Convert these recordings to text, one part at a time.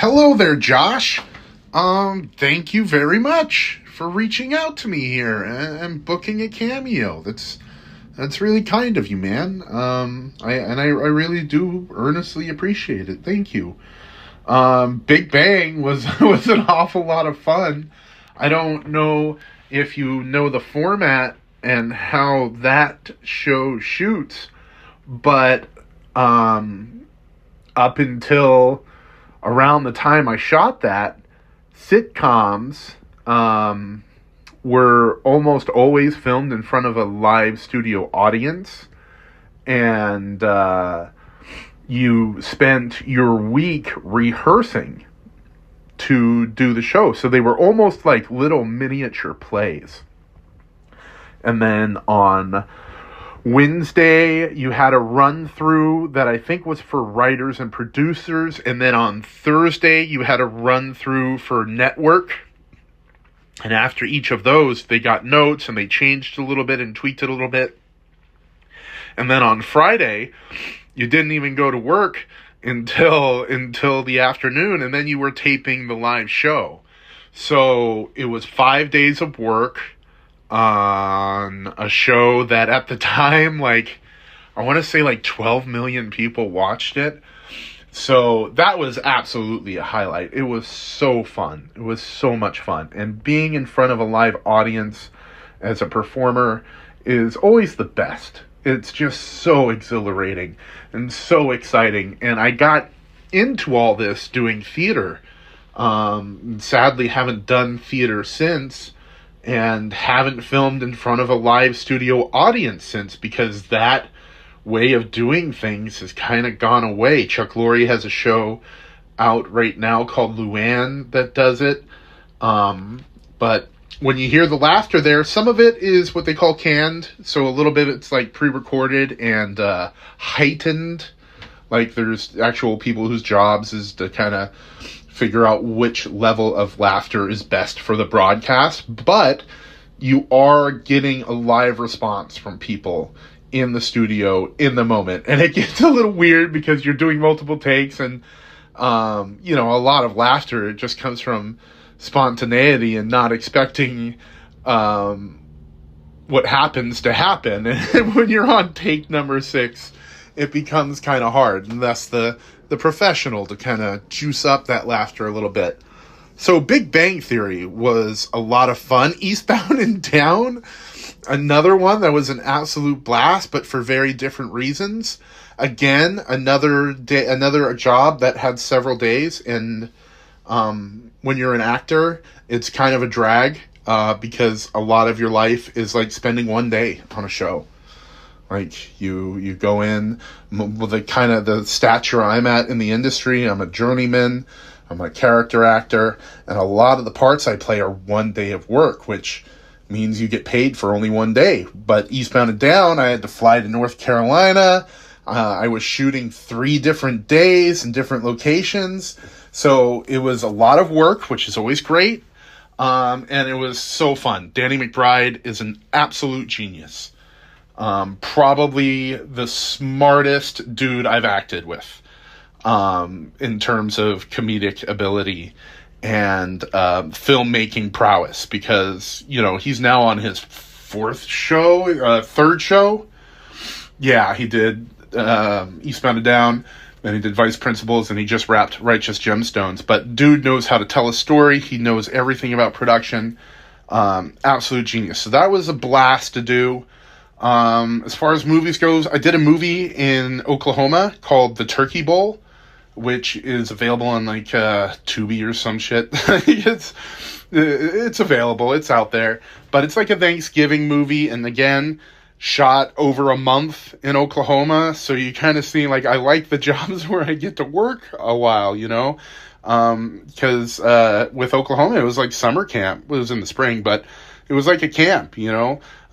Hello there, Josh. Thank you very much for reaching out to me here and booking a cameo. That's really kind of you, man. I really do earnestly appreciate it. Thank you. Big Bang was was an awful lot of fun. I don't know if you know the format and how that show shoots, but up until around the time I shot that, sitcoms were almost always filmed in front of a live studio audience, and you spent your week rehearsing to do the show. So they were almost like little miniature plays. And then on Wednesday, you had a run through that I think was for writers and producers. And then on Thursday, you had a run through for network. And after each of those, they got notes and they changed a little bit and tweaked it a little bit. And then on Friday, you didn't even go to work until the afternoon. And then you were taping the live show. So it was 5 days of work on a show that at the time, like, I want to say like 12 million people watched it. So that was absolutely a highlight. It was so fun. It was so much fun. And being in front of a live audience as a performer is always the best. It's just so exhilarating and so exciting. And I got into all this doing theater. Sadly, haven't done theater since. And haven't filmed in front of a live studio audience since, because that way of doing things has kind of gone away. Chuck Lorre has a show out right now called Luann that does it. But when you hear the laughter there, some of it is what they call canned. So a little bit it's like pre-recorded and heightened. Like there's actual people whose jobs is to kind of figure out which level of laughter is best for the broadcast, but you are getting a live response from people in the studio in the moment. And it gets a little weird because you're doing multiple takes and, a lot of laughter. It just comes from spontaneity and not expecting what happens to happen. And when you're on take number 6, it becomes kind of hard. And that's the professional to kind of juice up that laughter a little bit. So Big Bang Theory was a lot of fun. Eastbound and Down, another one that was an absolute blast, but for very different reasons. Again, another job that had several days. And when you're an actor, it's kind of a drag because a lot of your life is like spending one day on a show. Like you go in with the kind of the stature I'm at in the industry. I'm a journeyman. I'm a character actor. And a lot of the parts I play are one day of work, which means you get paid for only one day. But Eastbound and Down, I had to fly to North Carolina. I was shooting 3 different days in different locations. So it was a lot of work, which is always great. And it was so fun. Danny McBride is an absolute genius. Probably the smartest dude I've acted with, in terms of comedic ability and, filmmaking prowess, because, he's now on his 3rd show. Yeah, he did, Eastbound and Down, then he did Vice Principals, and he just wrapped Righteous Gemstones. But dude knows how to tell a story. He knows everything about production. Absolute genius. So that was a blast to do. As far as movies goes, I did a movie in Oklahoma called The Turkey Bowl, which is available on like Tubi or some shit. It's available. It's out there. But it's like a Thanksgiving movie, and again, shot over a month in Oklahoma. So you kind of see, like, I like the jobs where I get to work a while, because with Oklahoma, it was like summer camp. It was in the spring, but it was like a camp,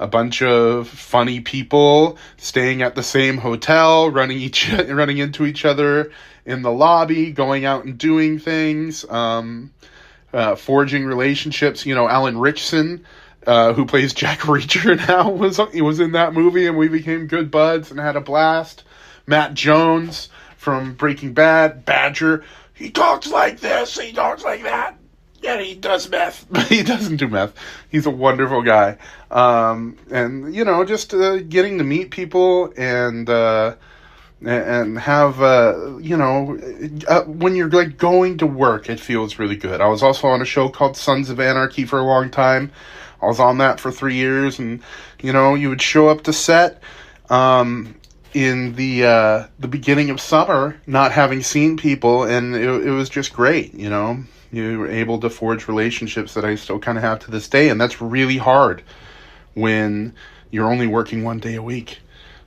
a bunch of funny people staying at the same hotel, running into each other in the lobby, going out and doing things, forging relationships. Alan Ritchson, who plays Jack Reacher now, was in that movie, and we became good buds and had a blast. Matt Jones from Breaking Bad, Badger, he talks like this, he talks like that, and he does meth. But he doesn't do meth. He's a wonderful guy. And, you know, just getting to meet people and have, you know, when you're, like, going to work, it feels really good. I was also on a show called Sons of Anarchy for a long time. I was on that for 3 years, and, you know, you would show up to set, in the beginning of summer, not having seen people, and it was just great, you know. You were able to forge relationships that I still kind of have to this day, and that's really hard when you're only working 1 day a week.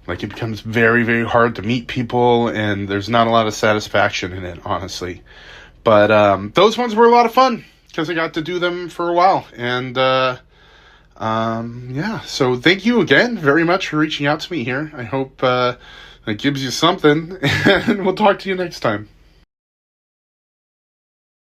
Like, it becomes very, very hard to meet people, and there's not a lot of satisfaction in it, honestly. But those ones were a lot of fun, because I got to do them for a while, and yeah, so thank you again very much for reaching out to me here. I hope that gives you something, and we'll talk to you next time.